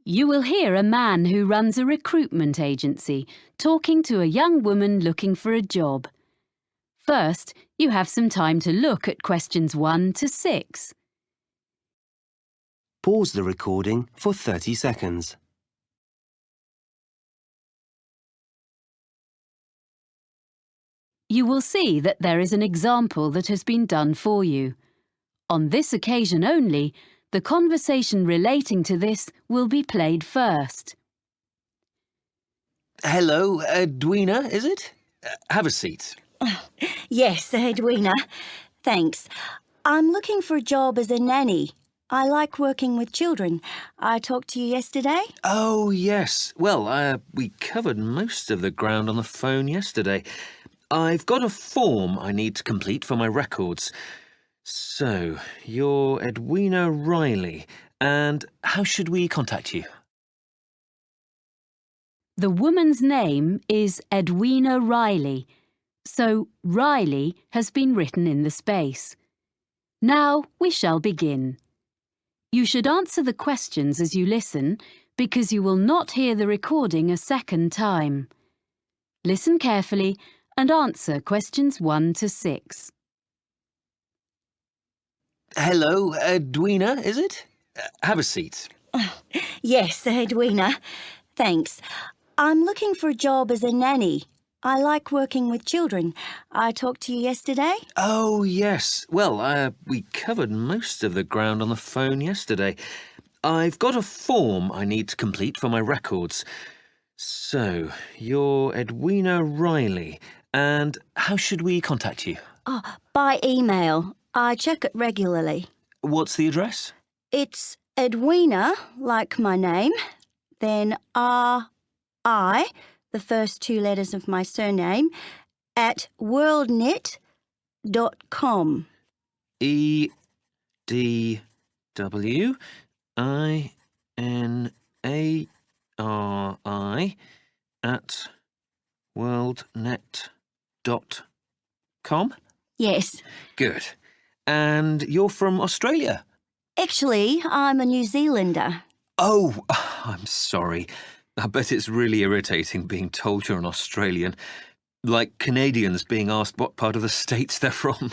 You will hear a man who runs a recruitment agency talking to a young woman looking for a job. First, you have some time to look at questions 1 to 6. Pause the recording for 30 seconds. You will see that there is an example that has been done for you. On this occasion only, the conversation relating to this will be played first. Hello, Edwina, is it? Have a seat. Yes, Edwina. Thanks. I'm looking for a job as a nanny. I like working with children. I talked to you yesterday. Oh, yes. Well, we covered most of the ground on the phone yesterday. I've got a form I need to complete for my records. So, you're Edwina Riley, and how should we contact you? The woman's name is Edwina Riley, so Riley has been written in the space. Now we shall begin. You should answer the questions as you listen, because you will not hear the recording a second time. Listen carefully and answer questions 1 to 6. Hello, Edwina, is it? Have a seat. Yes, Edwina. Thanks. I'm looking for a job as a nanny. I like working with children. I talked to you yesterday. Oh, yes. Well, we covered most of the ground on the phone yesterday. I've got a form I need to complete for my records. So, you're Edwina Riley, and how should we contact you? By email. I check it regularly. What's the address? It's Edwina, like my name, then R-I, the first 2 letters of my surname, at worldnet.com. EDWINARI at worldnet.com? Yes. Good. And you're from Australia? Actually, I'm a New Zealander. Oh, I'm sorry. I bet it's really irritating being told you're an Australian. Like Canadians being asked what part of the States they're from.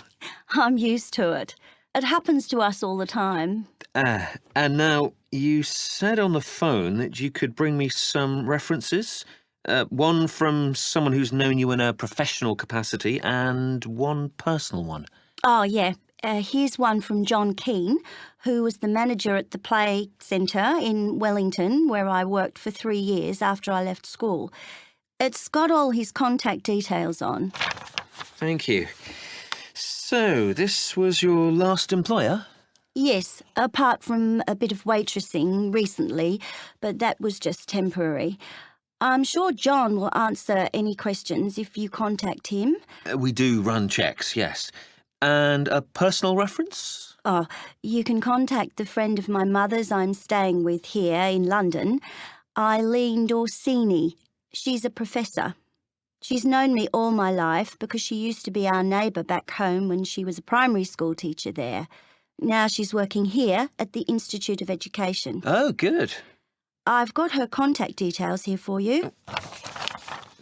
I'm used to it. It happens to us all the time. And now, you said on the phone that you could bring me some references. One from someone who's known you in a professional capacity and one personal one. Oh, yeah. Here's one from John Keane, who was the manager at the Play Centre in Wellington, where I worked for 3 years after I left school. It's got all his contact details on. Thank you. So, this was your last employer? Yes, apart from a bit of waitressing recently, but that was just temporary. I'm sure John will answer any questions if you contact him. We do run checks, yes. And a personal reference? Oh, you can contact the friend of my mother's I'm staying with here in London, Eileen Dorsini. She's a professor. She's known me all my life because she used to be our neighbour back home when she was a primary school teacher there. Now she's working here at the Institute of Education. Oh, good. I've got her contact details here for you.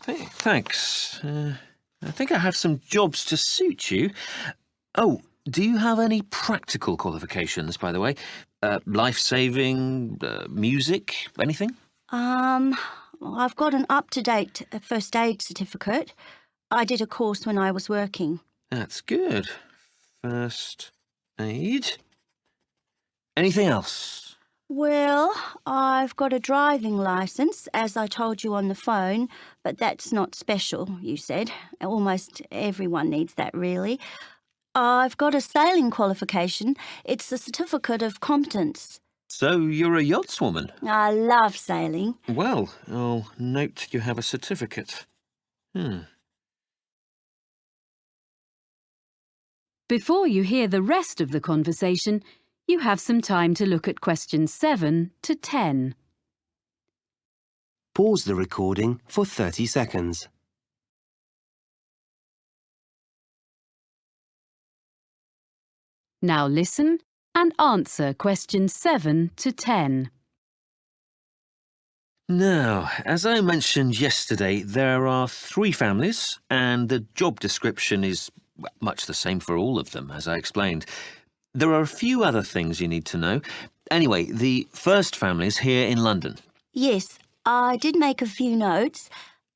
Thanks. I think I have some jobs to suit you. Oh, do you have any practical qualifications, by the way? Life-saving, music, anything? I've got an up-to-date first aid certificate. I did a course when I was working. That's good. First aid. Anything else? Well, I've got a driving licence, as I told you on the phone, but that's not special, you said. Almost everyone needs that, really. I've got a sailing qualification. It's a certificate of competence. So you're a yachtswoman? I love sailing. Well, I'll note you have a certificate. Before you hear the rest of the conversation, you have some time to look at questions 7 to 10. Pause the recording for 30 seconds. Now listen and answer questions 7 to 10. Now, as I mentioned yesterday, there are 3 families, and the job description is much the same for all of them, as I explained. There are a few other things you need to know. Anyway, the first family is here in London. Yes, I did make a few notes.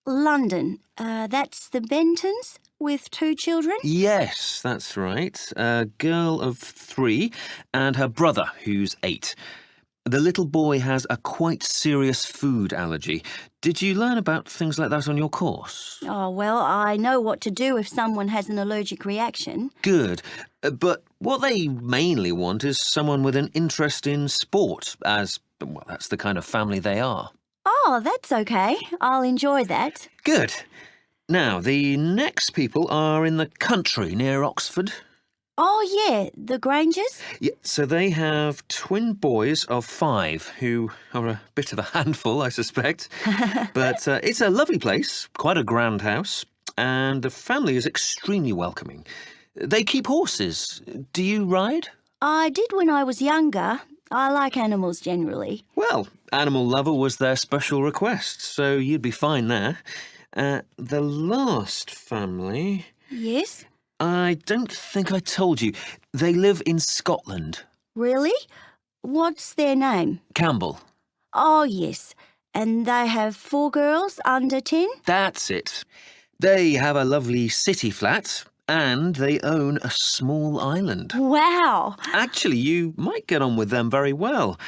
London, that's the Bentons with 2 children? Yes, that's right. A girl of 3 and her brother, who's 8. The little boy has a quite serious food allergy. Did you learn about things like that on your course? Oh, well, I know what to do if someone has an allergic reaction. Good. But what they mainly want is someone with an interest in sport, as, well, that's the kind of family they are. Oh, that's okay. I'll enjoy that. Good. Now, the next people are in the country near Oxford. Oh, yeah, the Grangers? Yeah, so they have twin boys of 5 who are a bit of a handful, I suspect. But it's a lovely place, quite a grand house, and the family is extremely welcoming. They keep horses. Do you ride? I did when I was younger. I like animals generally. Well, Animal Lover was their special request, so you'd be fine there. The last family... Yes? I don't think I told you. They live in Scotland. Really? What's their name? Campbell. Oh, yes. And they have 4 girls under 10? That's it. They have a lovely city flat and they own a small island. Wow! Actually, you might get on with them very well.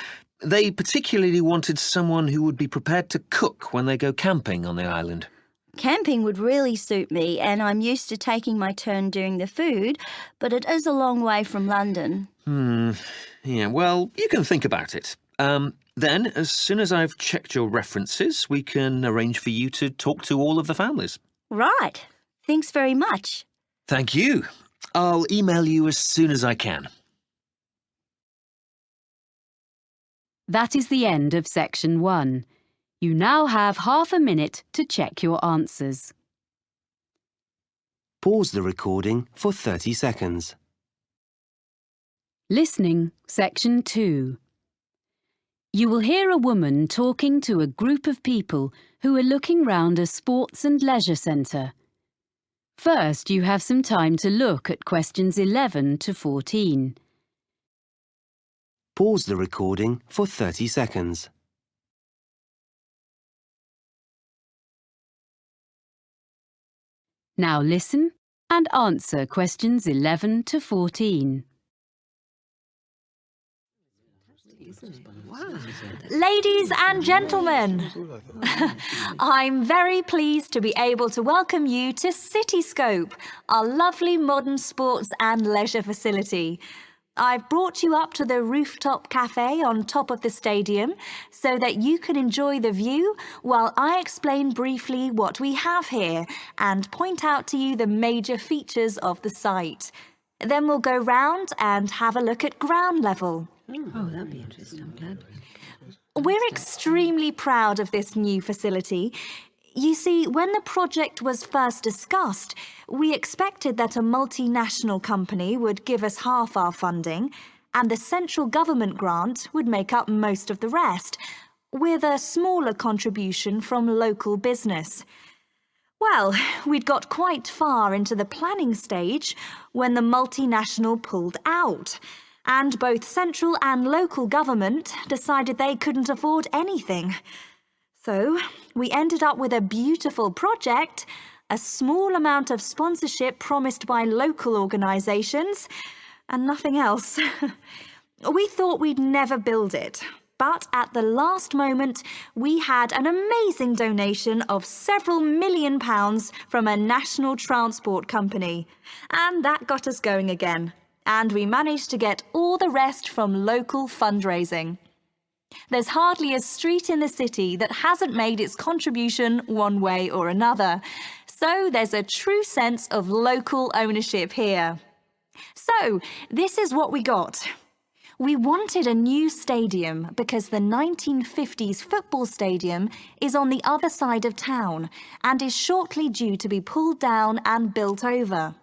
They particularly wanted someone who would be prepared to cook when they go camping on the island. Camping would really suit me, and I'm used to taking my turn doing the food, but it is a long way from London. Yeah, well, you can think about it. Then, as soon as I've checked your references, we can arrange for you to talk to all of the families. Right. Thanks very much. Thank you. I'll email you as soon as I can. That is the end of section 1. You now have half a minute to check your answers. Pause the recording for 30 seconds. Listening, section 2. You will hear a woman talking to a group of people who are looking round a sports and leisure centre. First, you have some time to look at questions 11 to 14. Pause the recording for 30 seconds. Now listen and answer questions 11 to 14. Ladies and gentlemen, I'm very pleased to be able to welcome you to Cityscope, our lovely modern sports and leisure facility. I've brought you up to the rooftop cafe on top of the stadium so that you can enjoy the view while I explain briefly what we have here and point out to you the major features of the site. Then we'll go round and have a look at ground level. Oh, that'd be interesting. I'm glad. We're extremely proud of this new facility. You see, when the project was first discussed, we expected that a multinational company would give us half our funding, and the central government grant would make up most of the rest, with a smaller contribution from local business. Well, we'd got quite far into the planning stage when the multinational pulled out, and both central and local government decided they couldn't afford anything. So we ended up with a beautiful project, a small amount of sponsorship promised by local organisations, and nothing else. We thought we'd never build it, but at the last moment we had an amazing donation of several £million from a national transport company, and that got us going again, and we managed to get all the rest from local fundraising. There's hardly a street in the city that hasn't made its contribution one way or another. So there's a true sense of local ownership here. So this is what we got. We wanted a new stadium because the 1950s football stadium is on the other side of town and is shortly due to be pulled down and built over.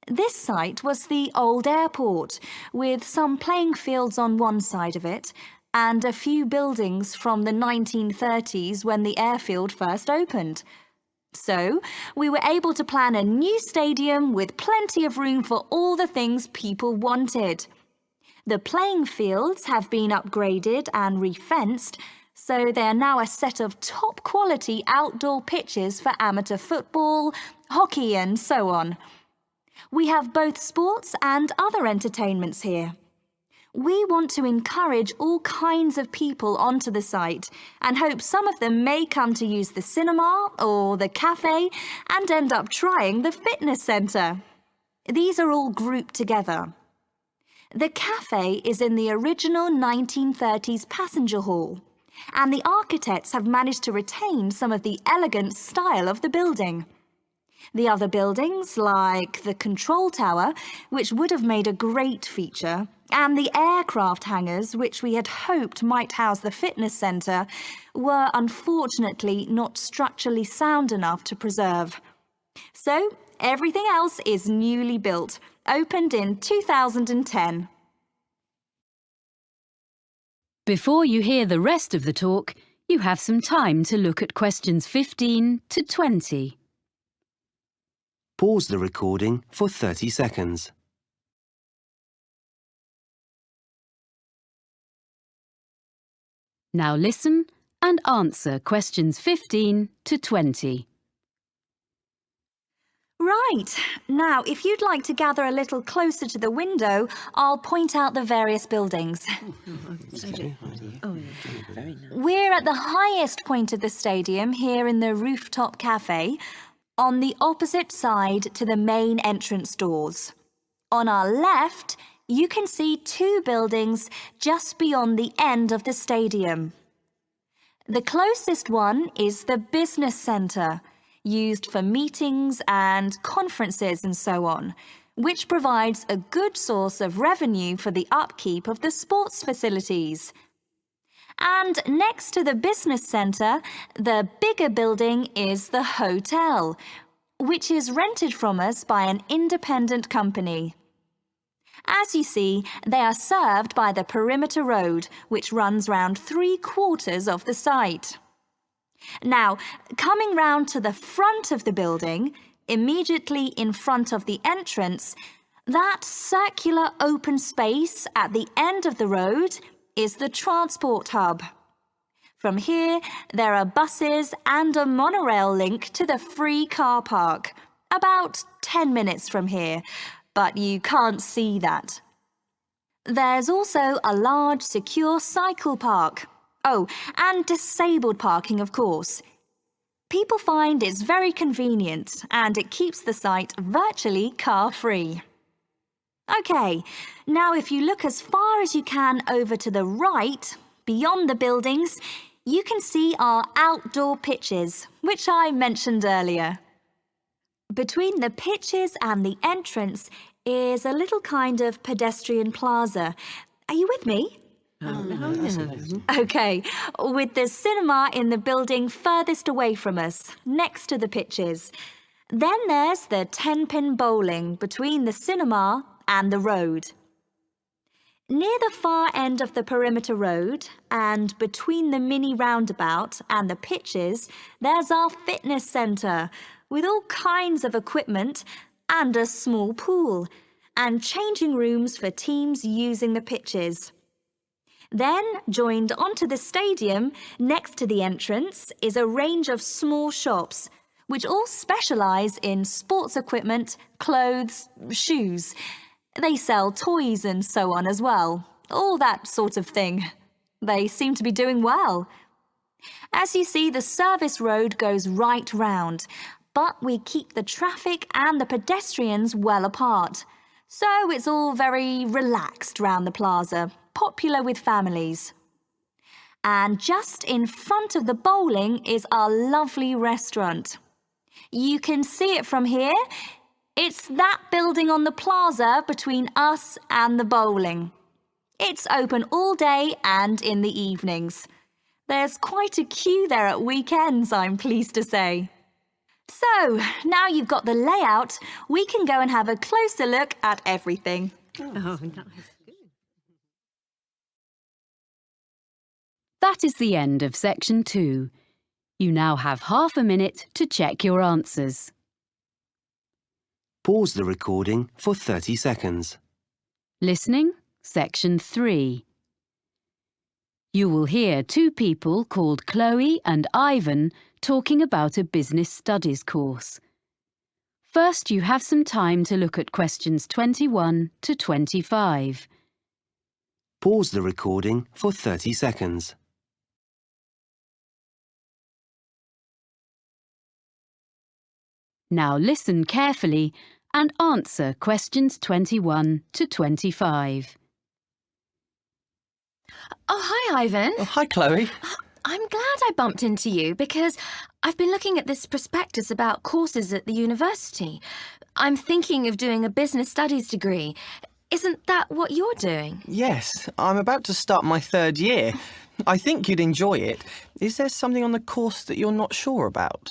This site was the old airport, with some playing fields on one side of it, and a few buildings from the 1930s when the airfield first opened. So, we were able to plan a new stadium with plenty of room for all the things people wanted. The playing fields have been upgraded and refenced, so they are now a set of top-quality outdoor pitches for amateur football, hockey and so on. We have both sports and other entertainments here. We want to encourage all kinds of people onto the site and hope some of them may come to use the cinema or the cafe and end up trying the fitness centre. These are all grouped together. The cafe is in the original 1930s passenger hall, and the architects have managed to retain some of the elegant style of the building. The other buildings, like the control tower, which would have made a great feature, and the aircraft hangars, which we had hoped might house the fitness centre, were unfortunately not structurally sound enough to preserve. So, everything else is newly built, opened in 2010. Before you hear the rest of the talk, you have some time to look at questions 15 to 20. Pause the recording for 30 seconds. Now listen and answer questions 15 to 20. Right. Now, if you'd like to gather a little closer to the window, I'll point out the various buildings. Oh, yeah, very nice. We're at the highest point of the stadium here in the rooftop cafe, on the opposite side to the main entrance doors. On our left, you can see two buildings just beyond the end of the stadium. The closest one is the business centre, used for meetings and conferences and so on, which provides a good source of revenue for the upkeep of the sports facilities. And next to the business centre, the bigger building is the hotel, which is rented from us by an independent company. As you see, they are served by the perimeter road, which runs round 3/4 of the site. Now, coming round to the front of the building, immediately in front of the entrance, that circular open space at the end of the road is the transport hub. From here, there are buses and a monorail link to the free car park, about 10 minutes from here, but you can't see that. There's also a large secure cycle park. Oh, and disabled parking, of course. People find it's very convenient and it keeps the site virtually car-free. OK, now if you look as far as you can over to the right, beyond the buildings, you can see our outdoor pitches, which I mentioned earlier. Between the pitches and the entrance is a little kind of pedestrian plaza. Are you with me? OK, with the cinema in the building furthest away from us, next to the pitches. Then there's the 10-pin bowling between the cinema and the road. Near the far end of the perimeter road and between the mini roundabout and the pitches, there's our fitness centre with all kinds of equipment and a small pool and changing rooms for teams using the pitches. Then, joined onto the stadium, next to the entrance, is a range of small shops, which all specialise in sports equipment, clothes, shoes. They sell toys and so on as well, all that sort of thing. They seem to be doing well. As you see, the service road goes right round, but we keep the traffic and the pedestrians well apart. So it's all very relaxed round the plaza, popular with families. And just in front of the bowling is our lovely restaurant. You can see it from here. It's that building on the plaza between us and the bowling. It's open all day and in the evenings. There's quite a queue there at weekends, I'm pleased to say. So, now you've got the layout, we can go and have a closer look at everything. Oh, nice. That is the end of section 2. You now have half a minute to check your answers. Pause the recording for 30 seconds. Listening, section 3. You will hear 2 people called Chloe and Ivan talking about a business studies course. First, you have some time to look at questions 21 to 25. Pause the recording for 30 seconds. Now listen carefully and answer questions 21 to 25. Oh, hi, Ivan. Oh, hi, Chloe. I'm glad I bumped into you because I've been looking at this prospectus about courses at the university. I'm thinking of doing a business studies degree. Isn't that what you're doing? Yes, I'm about to start my 3rd year. I think you'd enjoy it. Is there something on the course that you're not sure about?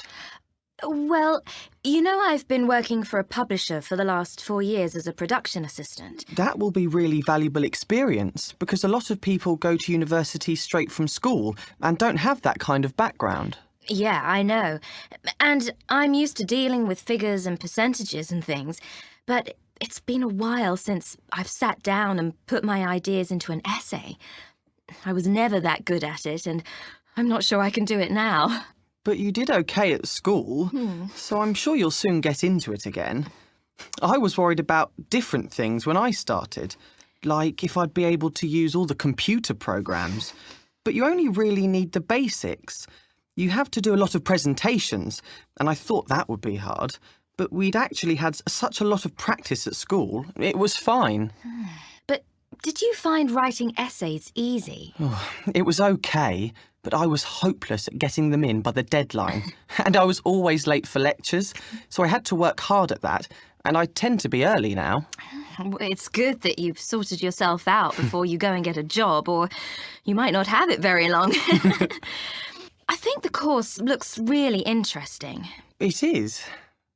Well, you know I've been working for a publisher for the last 4 years as a production assistant. That will be really valuable experience because a lot of people go to university straight from school and don't have that kind of background. Yeah, I know. And I'm used to dealing with figures and percentages and things, but it's been a while since I've sat down and put my ideas into an essay. I was never that good at it, and I'm not sure I can do it now. But you did okay at school, so I'm sure you'll soon get into it again. I was worried about different things when I started, like if I'd be able to use all the computer programs. But you only really need the basics. You have to do a lot of presentations, and I thought that would be hard. But we'd actually had such a lot of practice at school, it was fine. But did you find writing essays easy? It was okay, but I was hopeless at getting them in by the deadline. And I was always late for lectures, so I had to work hard at that, and I tend to be early now. It's good that you've sorted yourself out before you go and get a job, or you might not have it very long. I think the course looks really interesting. It is.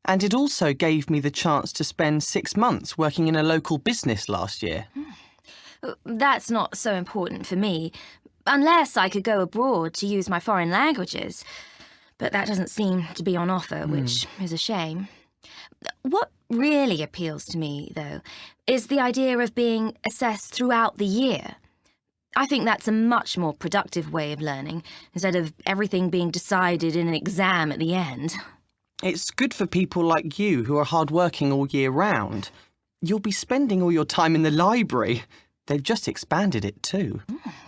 And it also gave me the chance to spend 6 months working in a local business last year. That's not so important for me, unless I could go abroad to use my foreign languages. But that doesn't seem to be on offer, which is a shame. What really appeals to me, though, is the idea of being assessed throughout the year. I think that's a much more productive way of learning, instead of everything being decided in an exam at the end. It's good for people like you who are hardworking all year round. You'll be spending all your time in the library. They've just expanded it too.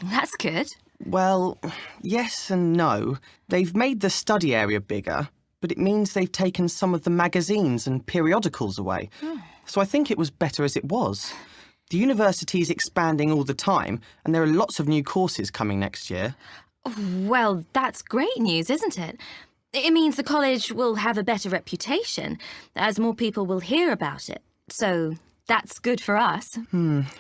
That's good. Well, yes and no. They've made the study area bigger, but it means they've taken some of the magazines and periodicals away. So I think it was better as it was. The university's expanding all the time, and there are lots of new courses coming next year. Well, that's great news, isn't it? It means the college will have a better reputation, as more people will hear about it. So that's good for us.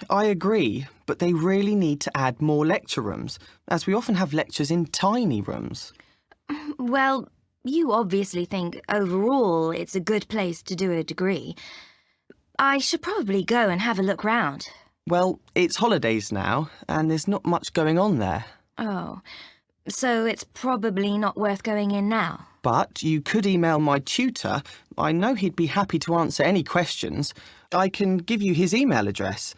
I agree, but they really need to add more lecture rooms, as we often have lectures in tiny rooms. Well, you obviously think overall it's a good place to do a degree. I should probably go and have a look round. Well, it's holidays now, and there's not much going on there. Oh, so it's probably not worth going in now. But you could email my tutor. I know he'd be happy to answer any questions. I can give you his email address.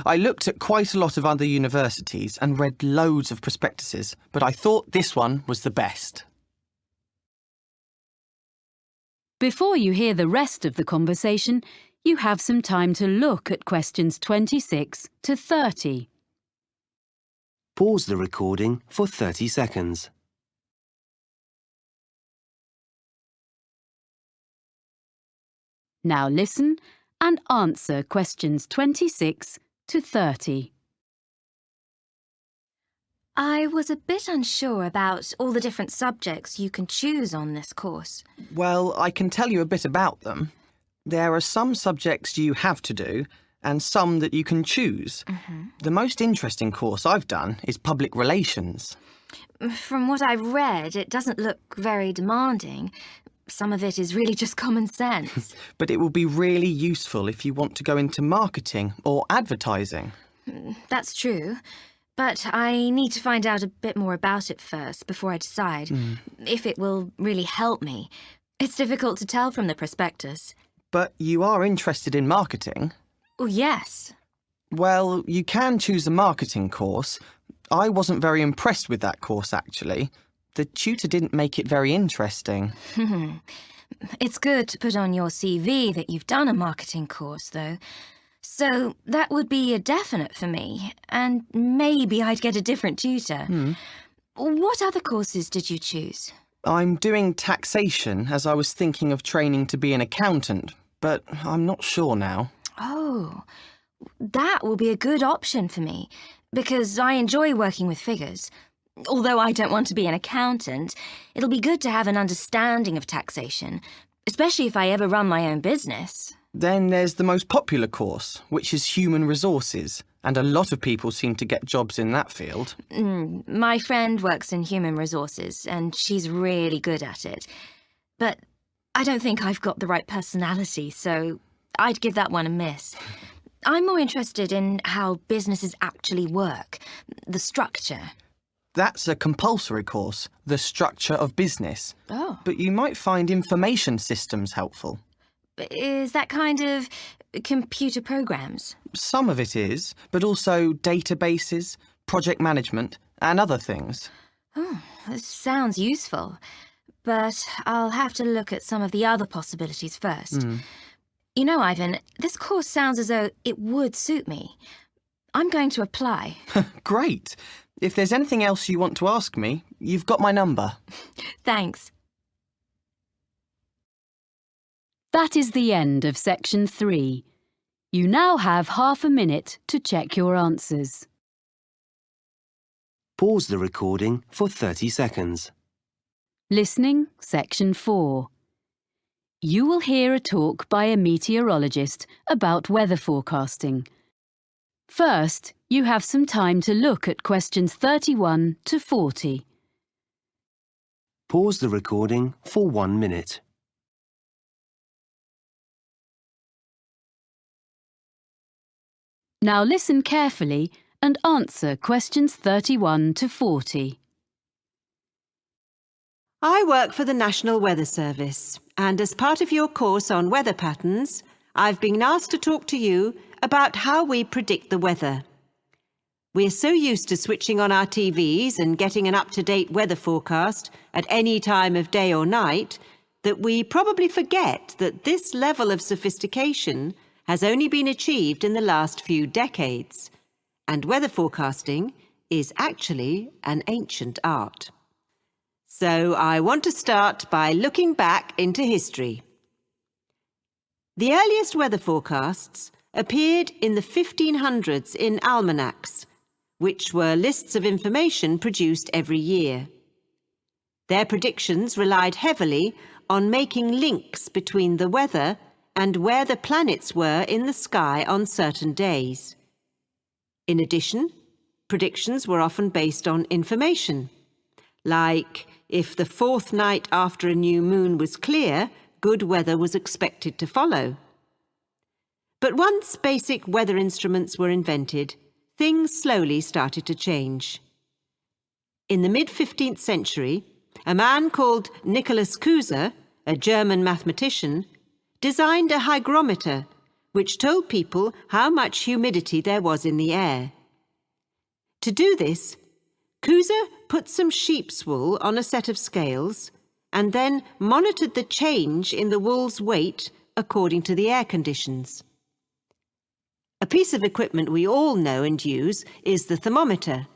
I looked at quite a lot of other universities and read loads of prospectuses, but I thought this one was the best. Before you hear the rest of the conversation, you have some time to look at questions 26 to 30. Pause the recording for 30 seconds. Now listen and answer questions 26 to 30. I was a bit unsure about all the different subjects you can choose on this course. Well, I can tell you a bit about them. There are some subjects you have to do, and some that you can choose. The most interesting course I've done is public relations. From what I've read, it doesn't look very demanding. Some of it is really just common sense. But it will be really useful if you want to go into marketing or advertising. That's true. But I need to find out a bit more about it first before I decide if it will really help me. It's difficult to tell from the prospectus. But you are interested in marketing? Oh, yes. Well, you can choose a marketing course. I wasn't very impressed with that course, actually. The tutor didn't make it very interesting. It's good to put on your CV that you've done a marketing course, though. So that would be a definite for me, and maybe I'd get a different tutor. What other courses did you choose? I'm doing taxation, as I was thinking of training to be an accountant, but I'm not sure now. Oh, that will be a good option for me, because I enjoy working with figures. Although I don't want to be an accountant, it'll be good to have an understanding of taxation, especially if I ever run my own business. Then there's the most popular course, which is human resources, and a lot of people seem to get jobs in that field. My friend works in human resources, and she's really good at it. But I don't think I've got the right personality, so I'd give that one a miss. I'm more interested in how businesses actually work, the structure. That's a compulsory course, the structure of business. Oh. But you might find information systems helpful. Is that kind of computer programs? Some of it is, but also databases, project management, and other things. Oh, this sounds useful. But I'll have to look at some of the other possibilities first. You know, Ivan, this course sounds as though it would suit me. I'm going to apply. Great. If there's anything else you want to ask me, you've got my number. Thanks. That is the end of section 3. You now have half a minute to check your answers. Pause the recording for 30 seconds. Listening, section 4. You will hear a talk by a meteorologist about weather forecasting. First, you have some time to look at questions 31 to 40. Pause the recording for 1 minute. Now listen carefully and answer questions 31 to 40. I work for the National Weather Service, and as part of your course on weather patterns, I've been asked to talk to you about how we predict the weather. We're so used to switching on our TVs and getting an up-to-date weather forecast at any time of day or night that we probably forget that this level of sophistication has only been achieved in the last few decades, and weather forecasting is actually an ancient art. So I want to start by looking back into history. The earliest weather forecasts appeared in the 1500s in almanacs, which were lists of information produced every year. Their predictions relied heavily on making links between the weather and where the planets were in the sky on certain days. In addition, predictions were often based on information, like if the fourth night after a new moon was clear, good weather was expected to follow. But once basic weather instruments were invented, things slowly started to change. In the mid-15th century, a man called Nicholas Cusa, a German mathematician, designed a hygrometer which told people how much humidity there was in the air. To do this, Cusa put some sheep's wool on a set of scales and then monitored the change in the wool's weight according to the air conditions. A piece of equipment we all know and use is the thermometer.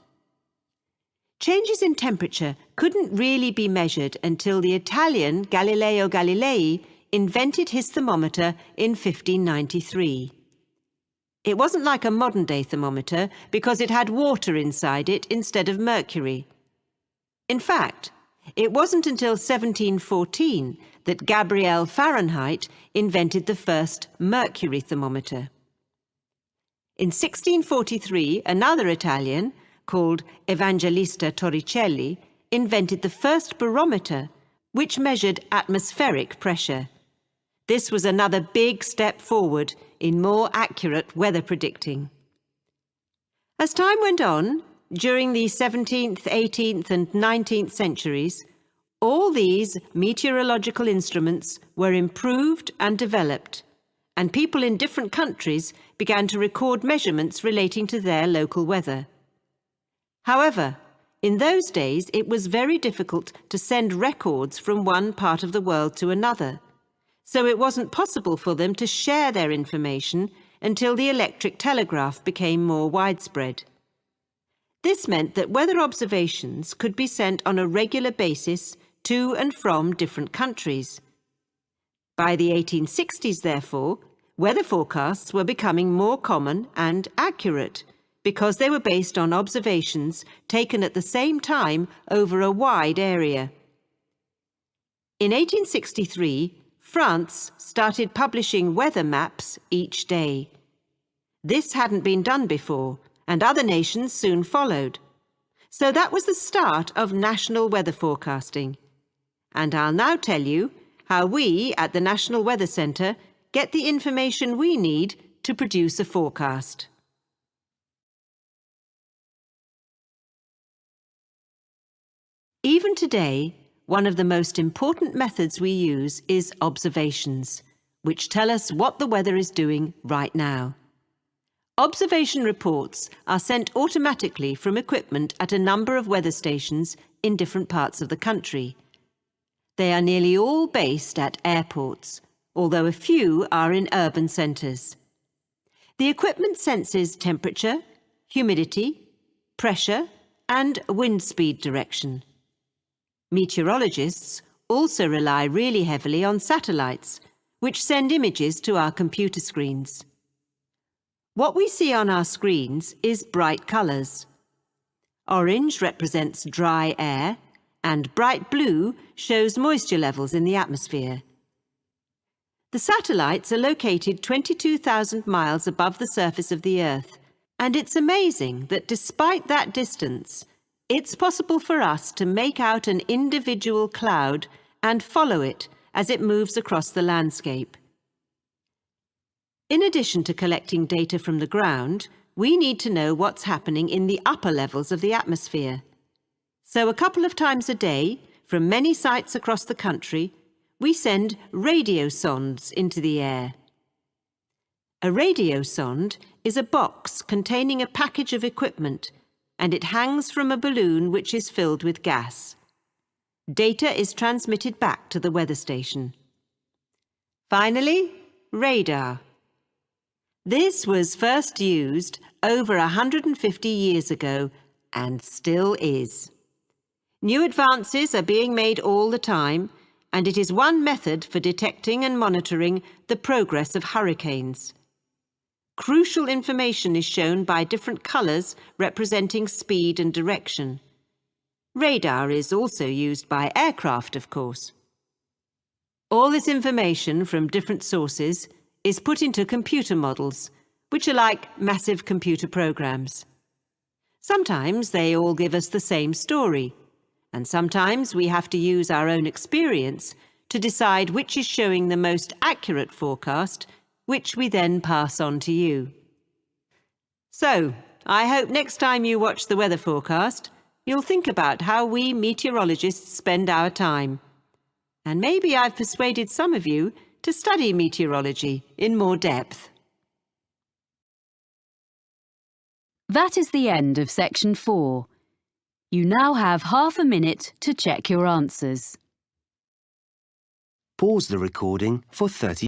Changes in temperature couldn't really be measured until the Italian Galileo Galilei invented his thermometer in 1593. It wasn't like a modern-day thermometer because it had water inside it instead of mercury. In fact, it wasn't until 1714 that Gabriel Fahrenheit invented the first mercury thermometer. In 1643, another Italian, called Evangelista Torricelli, invented the first barometer, which measured atmospheric pressure. This was another big step forward in more accurate weather predicting. As time went on, during the 17th, 18th and 19th centuries, all these meteorological instruments were improved and developed, and people in different countries began to record measurements relating to their local weather. However, in those days it was very difficult to send records from one part of the world to another, so it wasn't possible for them to share their information until the electric telegraph became more widespread. This meant that weather observations could be sent on a regular basis to and from different countries. By the 1860s, therefore, weather forecasts were becoming more common and accurate because they were based on observations taken at the same time over a wide area. In 1863, France started publishing weather maps each day. This hadn't been done before, and other nations soon followed. So that was the start of national weather forecasting. And I'll now tell you how we at the National Weather Centre get the information we need to produce a forecast. Even today, one of the most important methods we use is observations, which tell us what the weather is doing right now. Observation reports are sent automatically from equipment at a number of weather stations in different parts of the country. They are nearly all based at airports, although a few are in urban centres. The equipment senses temperature, humidity, pressure, and wind speed direction. Meteorologists also rely really heavily on satellites, which send images to our computer screens. What we see on our screens is bright colours. Orange represents dry air, and bright blue shows moisture levels in the atmosphere. The satellites are located 22,000 miles above the surface of the Earth, and it's amazing that despite that distance, it's possible for us to make out an individual cloud and follow it as it moves across the landscape. In addition to collecting data from the ground, we need to know what's happening in the upper levels of the atmosphere. So a couple of times a day, from many sites across the country, we send radio sondes into the air. A radio sonde is a box containing a package of equipment, and it hangs from a balloon which is filled with gas. Data is transmitted back to the weather station. Finally, radar. This was first used over 150 years ago and still is. New advances are being made all the time, and it is one method for detecting and monitoring the progress of hurricanes. Crucial information is shown by different colours representing speed and direction. Radar is also used by aircraft, of course. All this information from different sources is put into computer models, which are like massive computer programs. Sometimes they all give us the same story, and sometimes we have to use our own experience to decide which is showing the most accurate forecast, which we then pass on to you. So, I hope next time you watch the weather forecast, you'll think about how we meteorologists spend our time. And maybe I've persuaded some of you to study meteorology in more depth. That is the end of section 4. You now have half a minute to check your answers. Pause the recording for 30